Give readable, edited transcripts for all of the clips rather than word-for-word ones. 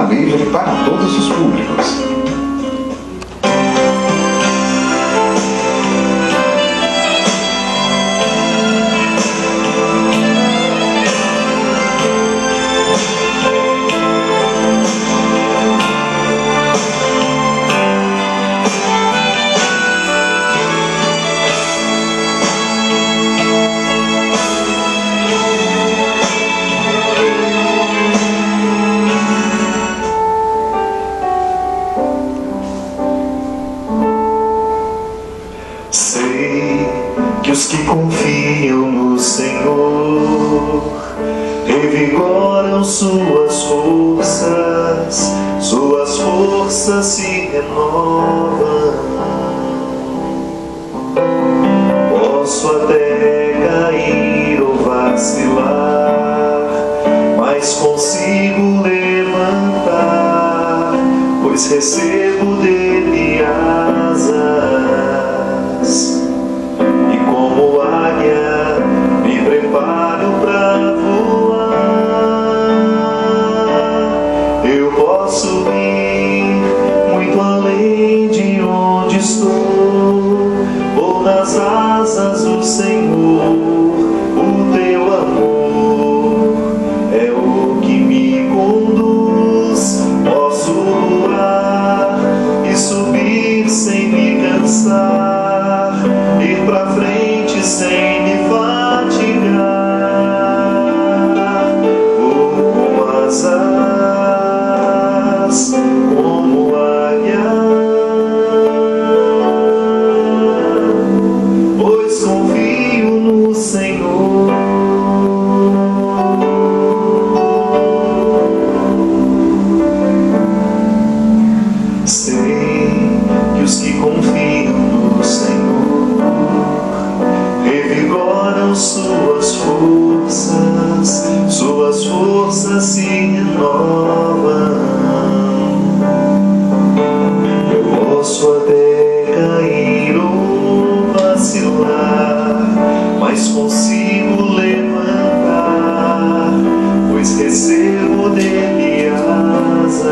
livre para todos os públicos. Que confiam no Senhor revigoram suas forças se renovam. Posso até cair ou vacilar, mas consigo levantar, pois recebo dele asas. Como águia, me preparo para voar. Eu posso ir muito além de onde estou. Vou nas asas do Senhor. O teu amor é o que me conduz. Posso voar e subir sem me cansar, ir pra frente sem me fatigar. Vou com asas como águia, pois confio no Senhor. Sei que os que confiam no Senhor revigoram suas forças se renovam. Eu posso até cair ou vacilar, mas consigo levantar, pois recebo dele asas.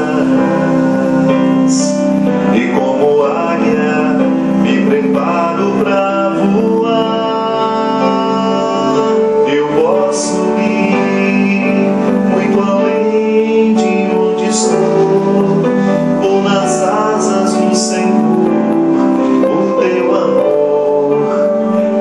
E como águia me preparo para voar. Eu posso ir muito além de onde estou. Vou nas asas do Senhor. O teu amor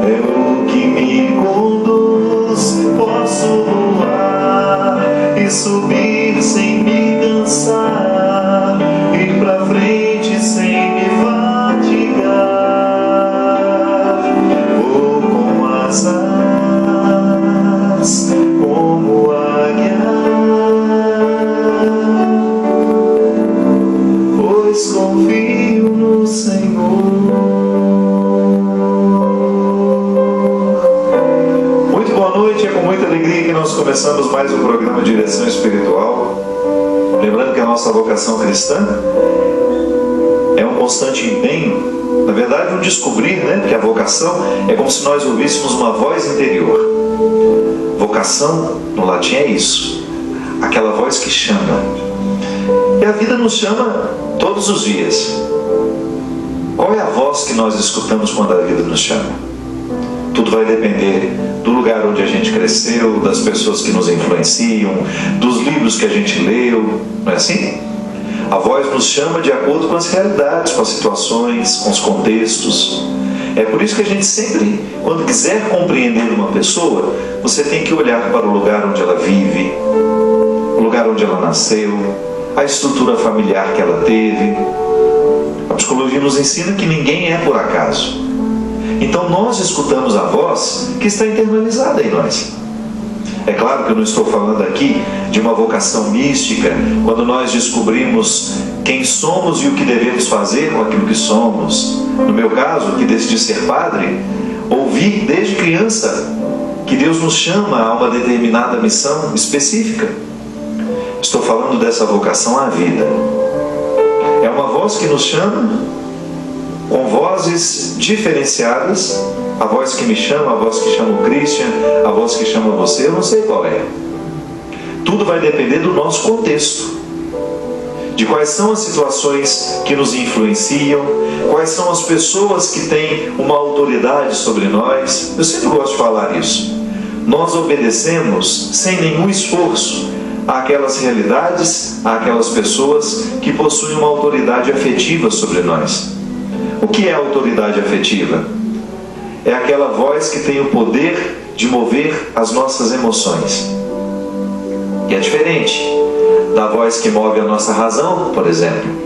é o que me conduz. Posso voar e subir sem me cansar, ir pra frente sem me fatigar. Vou com asas como águia, pois confio no Senhor. Muito boa noite, é com muita alegria que nós começamos mais um programa Direção Espiritual. Lembrando que a nossa vocação cristã é um constante empenho, na verdade um descobrir, né? Porque a vocação é como se nós ouvíssemos uma voz interior. Vocação, no latim, é isso, aquela voz que chama. E a vida nos chama todos os dias. Qual é a voz que nós escutamos quando a vida nos chama? Tudo vai depender do lugar onde a gente cresceu, das pessoas que nos influenciam, dos livros que a gente leu, não é assim? A voz nos chama de acordo com as realidades, com as situações, com os contextos. É por isso que a gente sempre, quando quiser compreender uma pessoa, você tem que olhar para o lugar onde ela vive, o lugar onde ela nasceu, a estrutura familiar que ela teve. A psicologia nos ensina que ninguém é por acaso. Então nós escutamos a voz que está internalizada em nós. É claro que eu não estou falando aqui de uma vocação mística, quando nós descobrimos quem somos e o que devemos fazer com aquilo que somos. No meu caso, que decidi ser padre, ouvi desde criança que Deus nos chama a uma determinada missão específica. Estou falando dessa vocação à vida. É uma voz que nos chama com vozes diferenciadas. A voz que me chama, a voz que chama o Christian, a voz que chama você, eu não sei qual é. Tudo vai depender do nosso contexto. de quais são as situações que nos influenciam, quais são as pessoas que têm uma autoridade sobre nós. Eu sempre gosto de falar isso. Nós obedecemos sem nenhum esforço àquelas realidades, àquelas pessoas que possuem uma autoridade afetiva sobre nós. O que é autoridade afetiva? É aquela voz que tem o poder de mover as nossas emoções. E é diferente da voz que move a nossa razão, por exemplo.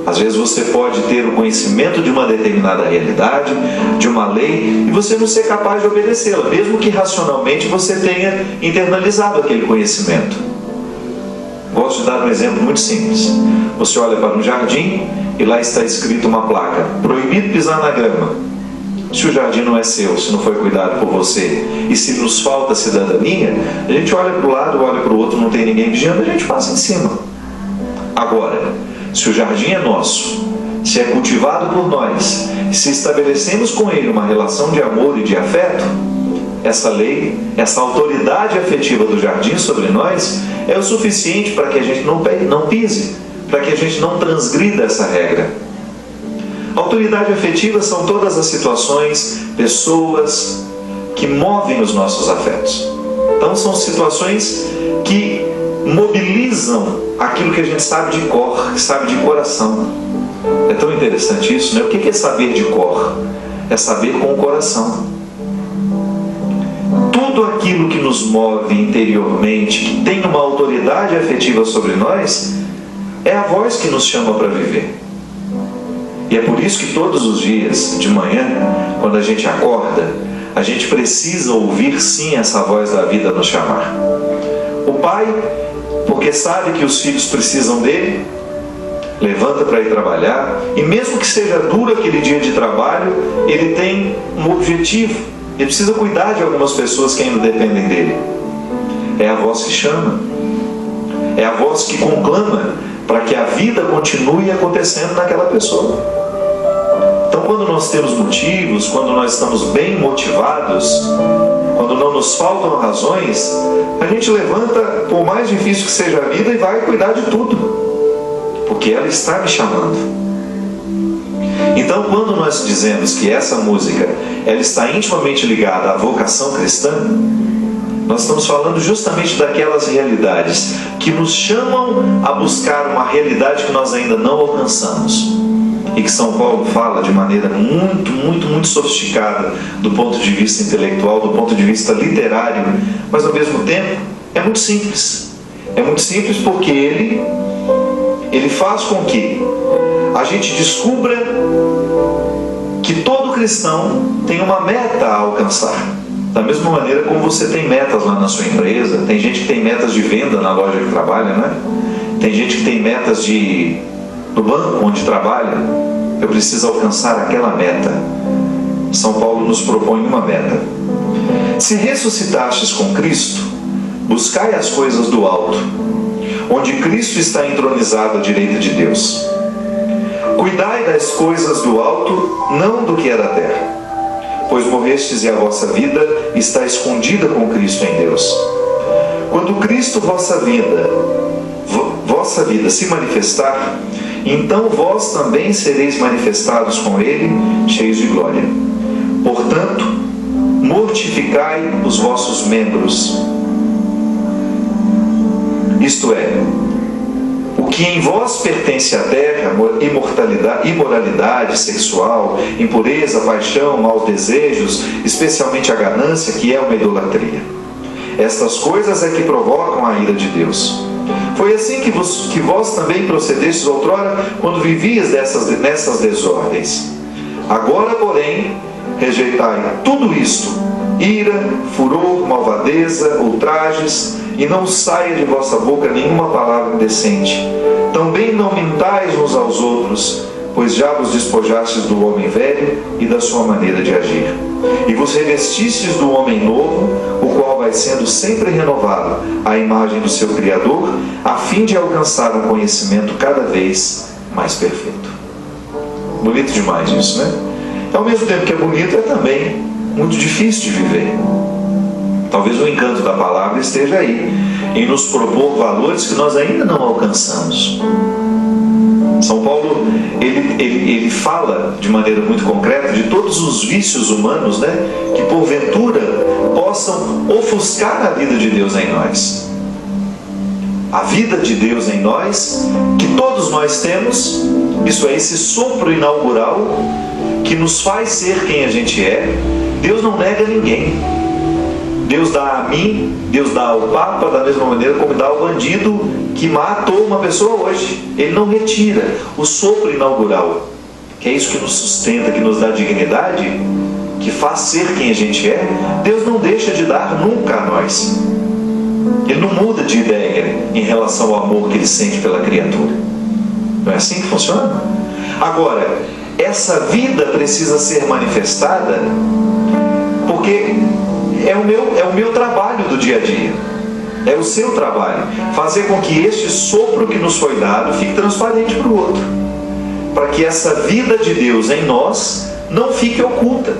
Às vezes você pode ter o conhecimento de uma determinada realidade, de uma lei, e você não ser capaz de obedecê-la, mesmo que racionalmente você tenha internalizado aquele conhecimento. Gosto de dar um exemplo muito simples. Você olha para um jardim e lá está escrito uma placa: proibido pisar na grama. Se o jardim não é seu, se não foi cuidado por você, e se nos falta cidadania, a gente olha para o lado, olha para o outro, não tem ninguém vigiando, a gente passa em cima. Agora, se o jardim é nosso, se é cultivado por nós, se estabelecemos com ele uma relação de amor e de afeto, essa lei, essa autoridade afetiva do jardim sobre nós é o suficiente para que a gente não pise, para que a gente não transgrida essa regra. Autoridade afetiva são todas as situações, pessoas que movem os nossos afetos. Então são situações que mobilizam aquilo que a gente sabe de cor, que sabe de coração. É tão interessante isso, né? O que é saber de cor? É saber com o coração. Tudo aquilo que nos move interiormente, que tem uma autoridade afetiva sobre nós, é a voz que nos chama para viver. E é por isso que todos os dias, de manhã, quando a gente acorda, a gente precisa ouvir sim essa voz da vida nos chamar. O pai, porque sabe que os filhos precisam dele, levanta para ir trabalhar, e mesmo que seja duro aquele dia de trabalho, ele tem um objetivo. Ele precisa cuidar de algumas pessoas que ainda dependem dele. É a voz que chama, é a voz que conclama para que a vida continue acontecendo naquela pessoa. Então, quando nós temos motivos, quando nós estamos bem motivados, quando não nos faltam razões, a gente levanta, por mais difícil que seja a vida, e vai cuidar de tudo, porque ela está me chamando. Então, quando nós dizemos que essa música ela está intimamente ligada à vocação cristã, nós estamos falando justamente daquelas realidades que nos chamam a buscar uma realidade que nós ainda não alcançamos. E que São Paulo fala de maneira muito sofisticada do ponto de vista intelectual, do ponto de vista literário, mas ao mesmo tempo é muito simples. É muito simples porque ele faz com que a gente descubra que todo cristão tem uma meta a alcançar. Da mesma maneira como você tem metas lá na sua empresa, tem gente que tem metas de venda na loja que trabalha, né? Tem gente que tem metas no banco onde trabalha. Eu preciso alcançar aquela meta. São Paulo nos propõe uma meta. Se ressuscitastes com Cristo, buscai as coisas do alto, onde Cristo está entronizado à direita de Deus. Cuidai das coisas do alto, não do que é da terra, pois morrestes e a vossa vida está escondida com Cristo em Deus. Quando Cristo vossa vida se manifestar, então vós também sereis manifestados com Ele, cheios de glória. Portanto, mortificai os vossos membros. Isto é, o que em vós pertence à terra, imoralidade sexual, impureza, paixão, maus desejos, especialmente a ganância, que é uma idolatria. Estas coisas é que provocam a ira de Deus. Foi assim que vós também procedestes outrora, quando vivias nessas desordens. Agora, porém, rejeitai tudo isto: ira, furor, malvadeza, ultrajes, e não saia de vossa boca nenhuma palavra indecente. Também não mintais uns aos outros, pois já vos despojastes do homem velho e da sua maneira de agir, e vos revestistes do homem novo, o qual vai sendo sempre renovado à imagem do seu Criador, a fim de alcançar um conhecimento cada vez mais perfeito. Bonito demais isso, né? Ao mesmo tempo que é bonito, é também muito difícil de viver. Talvez o encanto da palavra esteja aí. em nos propor valores que nós ainda não alcançamos. São Paulo, ele fala de maneira muito concreta de todos os vícios humanos, né, que porventura possam ofuscar a vida de Deus em nós. A vida de Deus em nós, que todos nós temos, isso é, esse sopro inaugural que nos faz ser quem a gente é. Deus não nega a ninguém. Deus dá a mim, Deus dá ao Papa da mesma maneira como dá ao bandido que matou uma pessoa hoje. Ele não retira o sopro inaugural, que é isso que nos sustenta, que nos dá dignidade, que faz ser quem a gente é. Deus não deixa de dar nunca a nós. Ele não muda de ideia em relação ao amor que ele sente pela criatura. Não é assim que funciona? Agora, essa vida precisa ser manifestada porque é o meu trabalho do dia a dia. É o seu trabalho. Fazer com que este sopro que nos foi dado fique transparente para o outro. Para que essa vida de Deus em nós não fique oculta.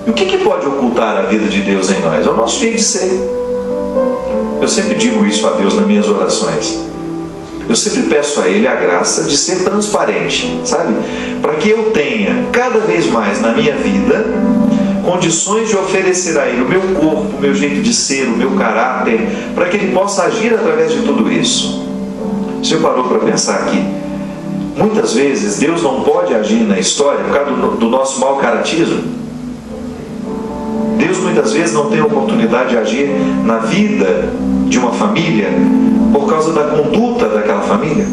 E o que pode ocultar a vida de Deus em nós? É o nosso jeito de ser. Eu sempre digo isso a Deus nas minhas orações. Eu sempre peço a Ele a graça de ser transparente, sabe? Para que eu tenha cada vez mais na minha vida condições de oferecer a Ele o meu corpo, o meu jeito de ser, o meu caráter, para que Ele possa agir através de tudo isso. Você parou para pensar aqui? Muitas vezes Deus não pode agir na história por causa do nosso mau caratismo. Deus muitas vezes não tem a oportunidade de agir na vida de uma família por causa da conduta daquela família.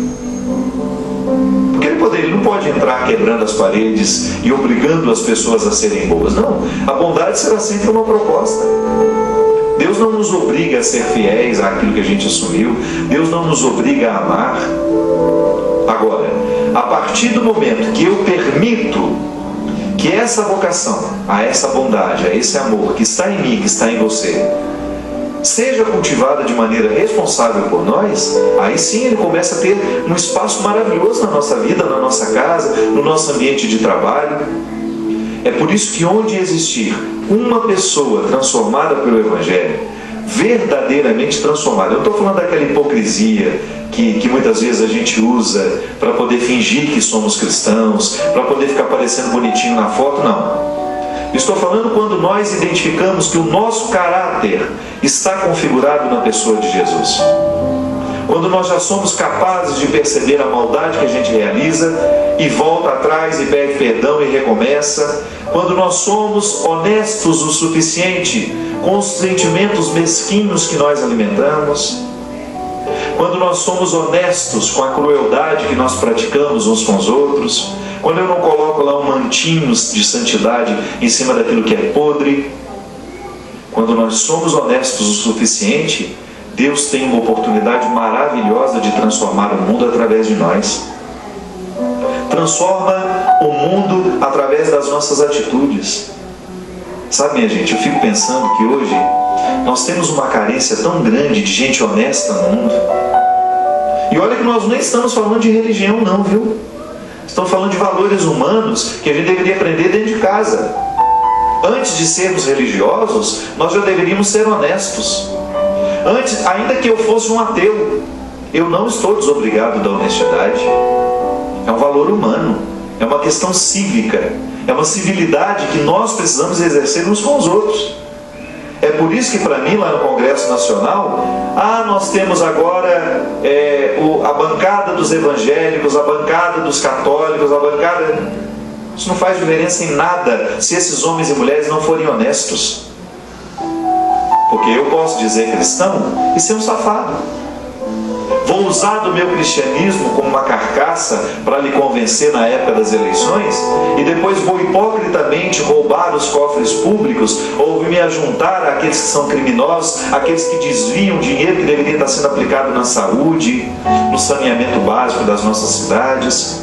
Porque ele não pode entrar quebrando as paredes e obrigando as pessoas a serem boas. Não, a bondade será sempre uma proposta. Deus não nos obriga a ser fiéis àquilo que a gente assumiu. Deus não nos obriga a amar. Agora, a partir do momento que eu permito que essa vocação, a essa bondade, a esse amor que está em mim, que está em você, seja cultivada de maneira responsável por nós, aí sim ele começa a ter um espaço maravilhoso na nossa vida, na nossa casa, no nosso ambiente de trabalho. É por isso que onde existir uma pessoa transformada pelo Evangelho, verdadeiramente transformada, eu não estou falando daquela hipocrisia que muitas vezes a gente usa para poder fingir que somos cristãos, para poder ficar parecendo bonitinho na foto, não. Estou falando quando nós identificamos que o nosso caráter está configurado na pessoa de Jesus. Quando nós já somos capazes de perceber a maldade que a gente realiza e volta atrás e pede perdão e recomeça. Quando nós somos honestos o suficiente com os sentimentos mesquinhos que nós alimentamos. Quando nós somos honestos com a crueldade que nós praticamos uns com os outros. Quando eu não coloco lá um mantinho de santidade em cima daquilo que é podre. Quando nós somos honestos o suficiente, Deus tem uma oportunidade maravilhosa de transformar o mundo através de nós. Transforma o mundo através das nossas atitudes. Sabe, minha gente, eu fico pensando que hoje nós temos uma carência tão grande de gente honesta no mundo. E olha que nós nem estamos falando de religião não, viu? Estamos falando de valores humanos que a gente deveria aprender dentro de casa. Antes de sermos religiosos, nós já deveríamos ser honestos. Antes, ainda que eu fosse um ateu, eu não estou desobrigado da honestidade. É um valor humano, é uma questão cívica, é uma civilidade que nós precisamos exercer uns com os outros. É por isso que para mim, lá no Congresso Nacional, nós temos agora a bancada dos evangélicos, a bancada dos católicos, a bancada... Isso não faz diferença em nada se esses homens e mulheres não forem honestos. Porque eu posso dizer cristão e ser um safado. Vou usar do meu cristianismo como uma carcaça para lhe convencer na época das eleições e depois vou hipocritamente roubar os cofres públicos ou me ajuntar àqueles que são criminosos, àqueles que desviam dinheiro que deveria estar sendo aplicado na saúde, no saneamento básico das nossas cidades.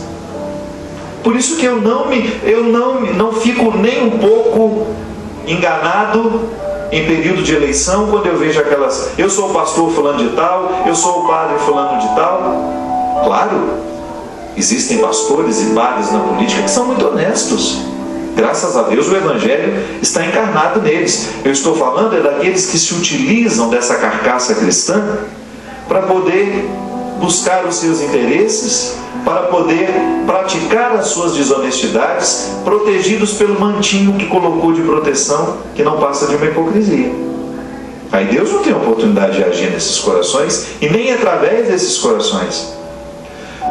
Por isso que eu não fico nem um pouco enganado em período de eleição, quando eu vejo aquelas, eu sou o pastor fulano de tal, eu sou o padre fulano de tal. Claro, existem pastores e padres na política que são muito honestos. Graças a Deus o Evangelho está encarnado neles. Eu estou falando daqueles que se utilizam dessa carcaça cristã para poder buscar os seus interesses, para poder praticar as suas desonestidades, protegidos pelo mantinho que colocou de proteção, que não passa de uma hipocrisia. Aí Deus não tem oportunidade de agir nesses corações, e nem através desses corações.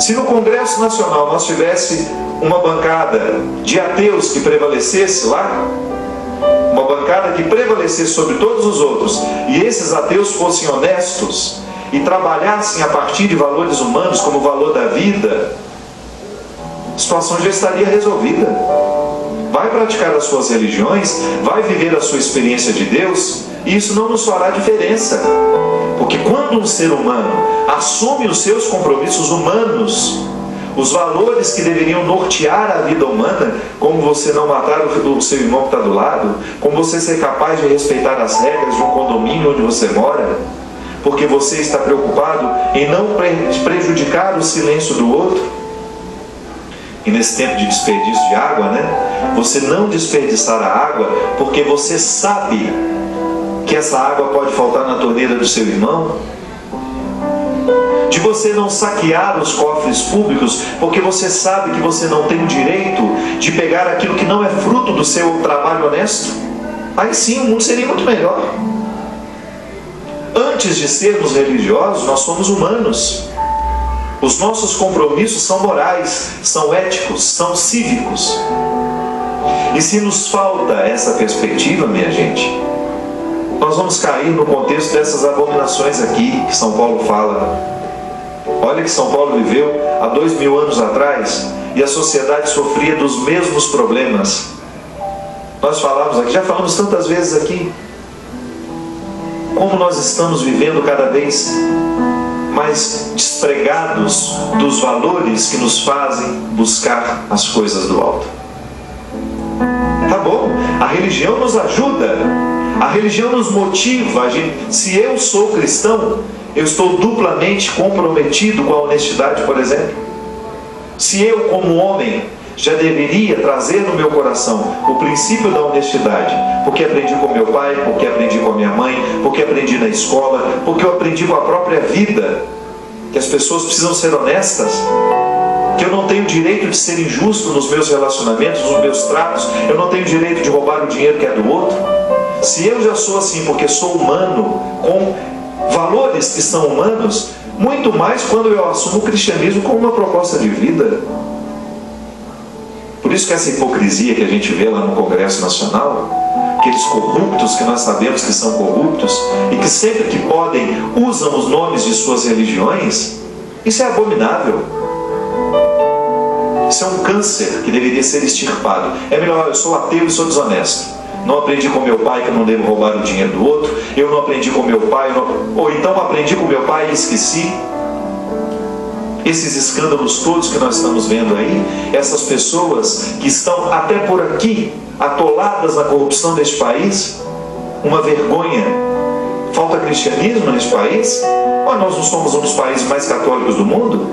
Se no Congresso Nacional nós tivesse uma bancada de ateus que prevalecesse lá, uma bancada que prevalecesse sobre todos os outros, e esses ateus fossem honestos e trabalhassem a partir de valores humanos como o valor da vida, a situação já estaria resolvida. Vai praticar as suas religiões, vai viver a sua experiência de Deus, e isso não nos fará diferença. Porque quando um ser humano assume os seus compromissos humanos, os valores que deveriam nortear a vida humana, como você não matar o seu irmão que está do lado, como você ser capaz de respeitar as regras de um condomínio onde você mora, porque você está preocupado em não prejudicar o silêncio do outro. E nesse tempo de desperdício de água, você não desperdiçar a água, porque você sabe que essa água pode faltar na torneira do seu irmão. De você não saquear os cofres públicos, porque você sabe que você não tem o direito de pegar aquilo que não é fruto do seu trabalho honesto. Aí sim o mundo seria muito melhor. Antes de sermos religiosos, nós somos humanos. Os nossos compromissos são morais, são éticos, são cívicos. E se nos falta essa perspectiva, minha gente, nós vamos cair no contexto dessas abominações aqui que São Paulo fala. Olha que São Paulo viveu há 2000 anos atrás e a sociedade sofria dos mesmos problemas. Nós falamos aqui, já falamos tantas vezes aqui, como nós estamos vivendo cada vez mais despregados dos valores que nos fazem buscar as coisas do alto. Tá bom, a religião nos ajuda, a religião nos motiva. Se eu sou cristão, eu estou duplamente comprometido com a honestidade, por exemplo. Se eu, como homem, já deveria trazer no meu coração o princípio da honestidade, porque aprendi com meu pai, porque aprendi com a minha mãe, porque aprendi na escola, porque eu aprendi com a própria vida, que as pessoas precisam ser honestas, que eu não tenho direito de ser injusto nos meus relacionamentos, nos meus tratos, eu não tenho direito de roubar o dinheiro que é do outro. Se eu já sou assim porque sou humano, com valores que são humanos, muito mais quando eu assumo o cristianismo como uma proposta de vida. Por isso que essa hipocrisia que a gente vê lá no Congresso Nacional, aqueles corruptos que nós sabemos que são corruptos e que sempre que podem usam os nomes de suas religiões, isso é abominável. Isso é um câncer que deveria ser extirpado. É melhor, eu sou ateu e sou desonesto. Não aprendi com meu pai que eu não devo roubar o dinheiro do outro. Eu não aprendi com meu pai, ou então aprendi com meu pai e esqueci. Esses escândalos todos que nós estamos vendo aí, essas pessoas que estão até por aqui atoladas na corrupção deste país, uma vergonha. Falta cristianismo neste país? Ou nós não somos um dos países mais católicos do mundo?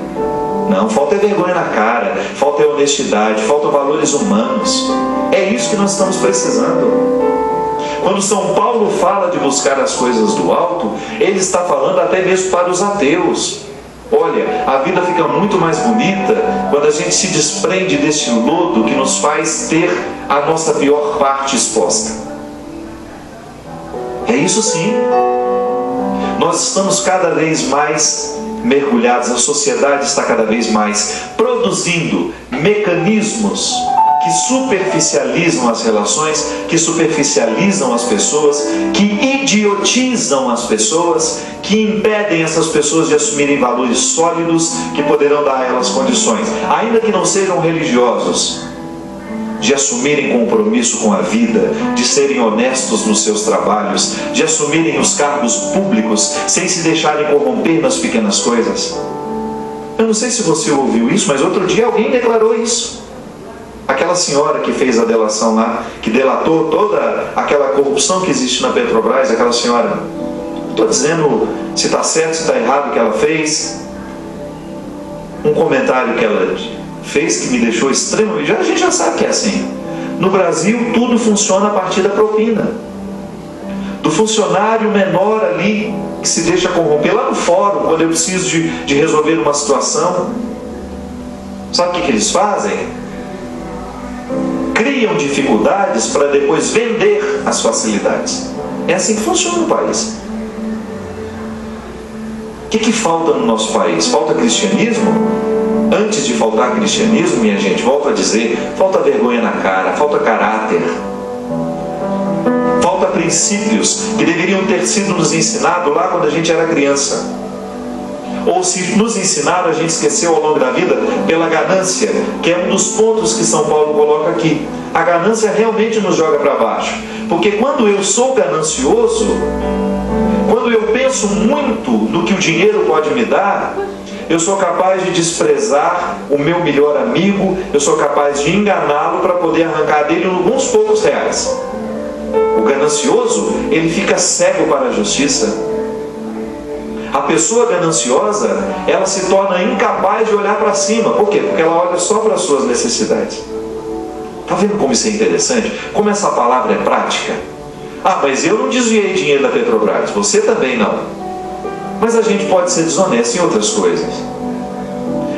Não, falta vergonha na cara, falta honestidade, falta valores humanos. É isso que nós estamos precisando. Quando São Paulo fala de buscar as coisas do alto, ele está falando até mesmo para os ateus. Olha, a vida fica muito mais bonita quando a gente se desprende deste lodo que nos faz ter a nossa pior parte exposta. É isso sim. Nós estamos cada vez mais mergulhados, a sociedade está cada vez mais produzindo mecanismos que superficializam as relações, que superficializam as pessoas, que idiotizam as pessoas, que impedem essas pessoas de assumirem valores sólidos que poderão dar a elas condições, ainda que não sejam religiosos, de assumirem compromisso com a vida, de serem honestos nos seus trabalhos, de assumirem os cargos públicos sem se deixarem corromper nas pequenas coisas. Eu não sei se você ouviu isso, mas outro dia alguém declarou isso. Aquela senhora que fez a delação lá, que delatou toda aquela corrupção que existe na Petrobras, aquela senhora, não estou dizendo se está certo, se está errado o que ela fez. Um comentário que ela fez que me deixou extremamente... A gente já sabe que é assim. No Brasil, tudo funciona a partir da propina. Do funcionário menor ali, que se deixa corromper. Lá no fórum, quando eu preciso de resolver uma situação, sabe o que eles fazem? Criam dificuldades para depois vender as facilidades. É assim que funciona o país. O que falta no nosso país? Falta cristianismo? Antes de faltar cristianismo, minha gente, volto a dizer, falta vergonha na cara, falta caráter, falta princípios que deveriam ter sido nos ensinados lá quando a gente era criança. Ou se nos ensinaram, a gente esqueceu ao longo da vida pela ganância, que é um dos pontos que São Paulo coloca aqui. A ganância realmente nos joga para baixo, porque quando eu sou ganancioso, quando eu penso muito no que o dinheiro pode me dar, eu sou capaz de desprezar o meu melhor amigo, eu sou capaz de enganá-lo para poder arrancar dele alguns poucos reais. O ganancioso, ele fica cego para a justiça. A pessoa gananciosa, ela se torna incapaz de olhar para cima. Por quê? Porque ela olha só para as suas necessidades. Está vendo como isso é interessante? Como essa palavra é prática? Ah, mas eu não desviei dinheiro da Petrobras, você também não. Mas a gente pode ser desonesto em outras coisas.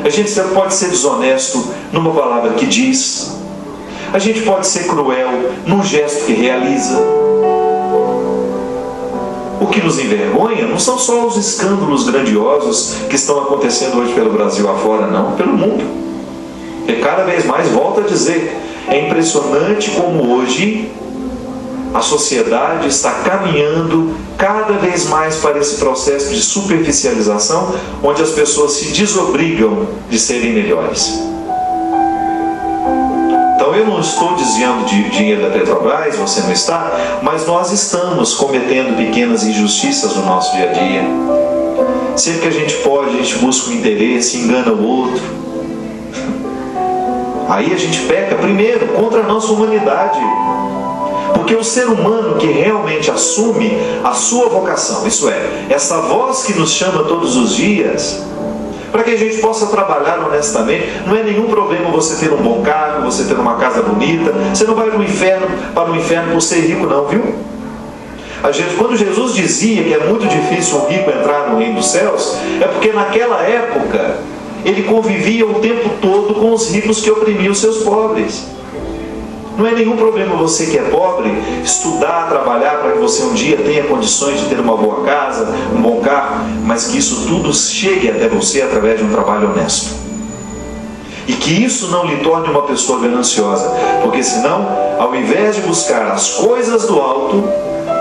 A gente pode ser desonesto numa palavra que diz. A gente pode ser cruel num gesto que realiza. O que nos envergonha não são só os escândalos grandiosos que estão acontecendo hoje pelo Brasil afora, não, pelo mundo. E cada vez mais, volto a dizer, é impressionante como hoje a sociedade está caminhando cada vez mais para esse processo de superficialização, onde as pessoas se desobrigam de serem melhores. Então eu não estou desviando de dinheiro da Petrobras, você não está, mas nós estamos cometendo pequenas injustiças no nosso dia a dia. Sempre que a gente pode, a gente busca um interesse, engana o outro. Aí a gente peca primeiro contra a nossa humanidade. Porque o ser humano que realmente assume a sua vocação, isso é, essa voz que nos chama todos os dias, para que a gente possa trabalhar honestamente, não é nenhum problema você ter um bom carro, você ter uma casa bonita, você não vai para o inferno por ser rico não, viu? Quando Jesus dizia que é muito difícil um rico entrar no reino dos céus, é porque naquela época ele convivia o tempo todo com os ricos que oprimiam os seus pobres. Não é nenhum problema você que é pobre estudar, trabalhar para que você um dia tenha condições de ter uma boa casa, um bom carro, mas que isso tudo chegue até você através de um trabalho honesto. E que isso não lhe torne uma pessoa gananciosa, porque senão, ao invés de buscar as coisas do alto,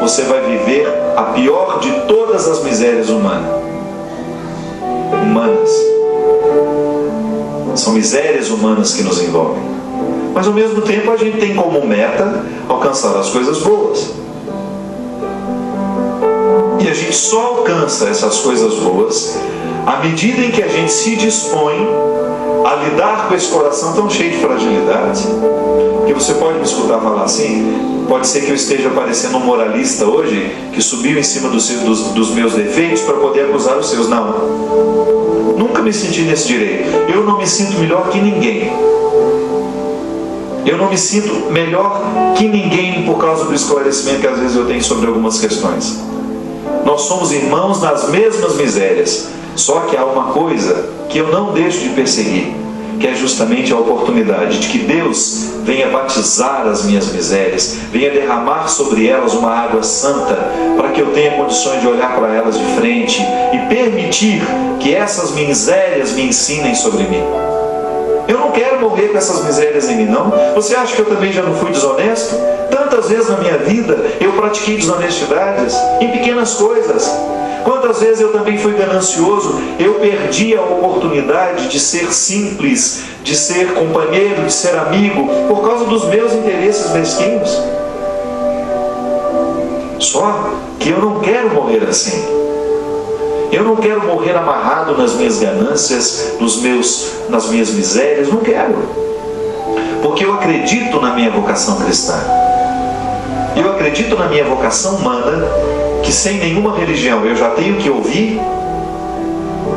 você vai viver a pior de todas as misérias humanas. São misérias humanas que nos envolvem. Mas ao mesmo tempo a gente tem como meta alcançar as coisas boas. E a gente só alcança essas coisas boas à medida em que a gente se dispõe a lidar com esse coração tão cheio de fragilidades. Que você pode me escutar falar assim, pode ser que eu esteja parecendo um moralista hoje, que subiu em cima dos meus defeitos para poder acusar os seus. Não. Nunca me senti nesse direito. Eu não me sinto melhor que ninguém. Eu não me sinto melhor que ninguém por causa do esclarecimento que às vezes eu tenho sobre algumas questões. Nós somos irmãos nas mesmas misérias. Só que há uma coisa que eu não deixo de perseguir, que é justamente a oportunidade de que Deus venha batizar as minhas misérias, venha derramar sobre elas uma água santa, para que eu tenha condições de olhar para elas de frente e permitir que essas misérias me ensinem sobre mim. Eu não quero morrer com essas misérias em mim, não. Você acha que eu também já não fui desonesto? Tantas vezes na minha vida eu pratiquei desonestidades em pequenas coisas. Quantas vezes eu também fui ganancioso, eu perdi a oportunidade de ser simples, de ser companheiro, de ser amigo, por causa dos meus interesses mesquinhos. Só que eu não quero morrer assim. Eu não quero morrer amarrado nas minhas ganâncias, nas minhas misérias, não quero. Porque eu acredito na minha vocação cristã. Eu acredito na minha vocação humana, que sem nenhuma religião eu já tenho que ouvir.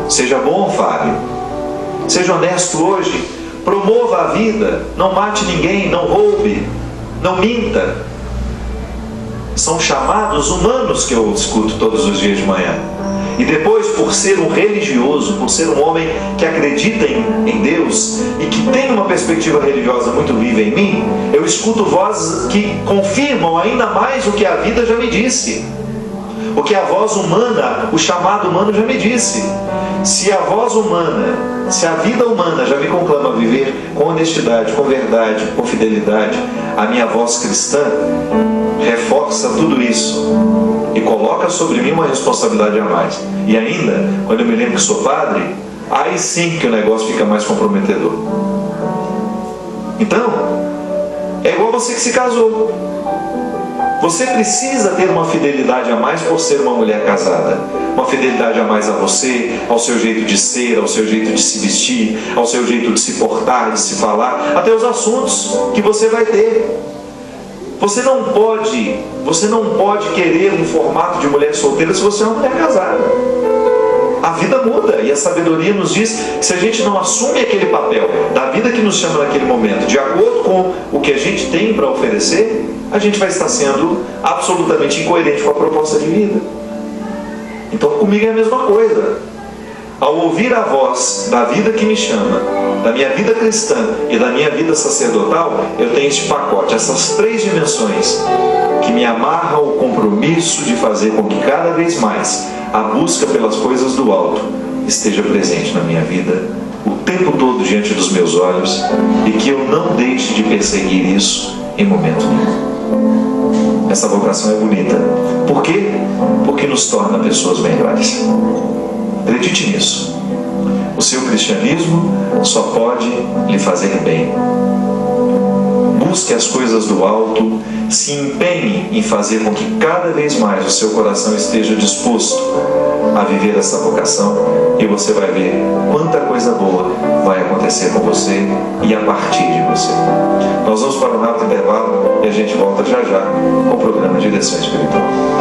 Seja bom, Fábio. Seja honesto hoje. Promova a vida. Não mate ninguém, não roube. não minta. São chamados humanos que eu escuto todos os dias de manhã. E depois, por ser um religioso, por ser um homem que acredita em Deus e que tem uma perspectiva religiosa muito viva em mim, eu escuto vozes que confirmam ainda mais o que a vida já me disse. O que a voz humana, o chamado humano já me disse. Se a voz humana, se a vida humana já me conclama a viver com honestidade, com verdade, com fidelidade, a minha voz cristã reforça tudo isso e coloca sobre mim uma responsabilidade a mais. E ainda, quando eu me lembro que sou padre, aí sim que o negócio fica mais comprometedor. Então, é igual você que se casou. Você precisa ter uma fidelidade a mais por ser uma mulher casada. Uma fidelidade a mais a você, ao seu jeito de ser, ao seu jeito de se vestir, ao seu jeito de se portar, de se falar, até os assuntos que você vai ter. Você não pode querer um formato de mulher solteira se você é uma mulher casada. A vida muda e a sabedoria nos diz que se a gente não assume aquele papel da vida que nos chama naquele momento, de acordo com o que a gente tem para oferecer, a gente vai estar sendo absolutamente incoerente com a proposta de vida. Então comigo é a mesma coisa. Ao ouvir a voz da vida que me chama, da minha vida cristã e da minha vida sacerdotal, eu tenho este pacote, essas três dimensões que me amarram ao compromisso de fazer com que cada vez mais a busca pelas coisas do alto esteja presente na minha vida o tempo todo diante dos meus olhos e que eu não deixe de perseguir isso em momento nenhum. Essa vocação é bonita. Por quê? Porque nos torna pessoas melhores. Acredite nisso. O seu cristianismo só pode lhe fazer bem. Busque as coisas do alto, se empenhe em fazer com que cada vez mais o seu coração esteja disposto a viver essa vocação e você vai ver quanta coisa boa vai acontecer com você e a partir de você. Nós vamos para um rápido intervalo e a gente volta já já com o programa Direção Espiritual.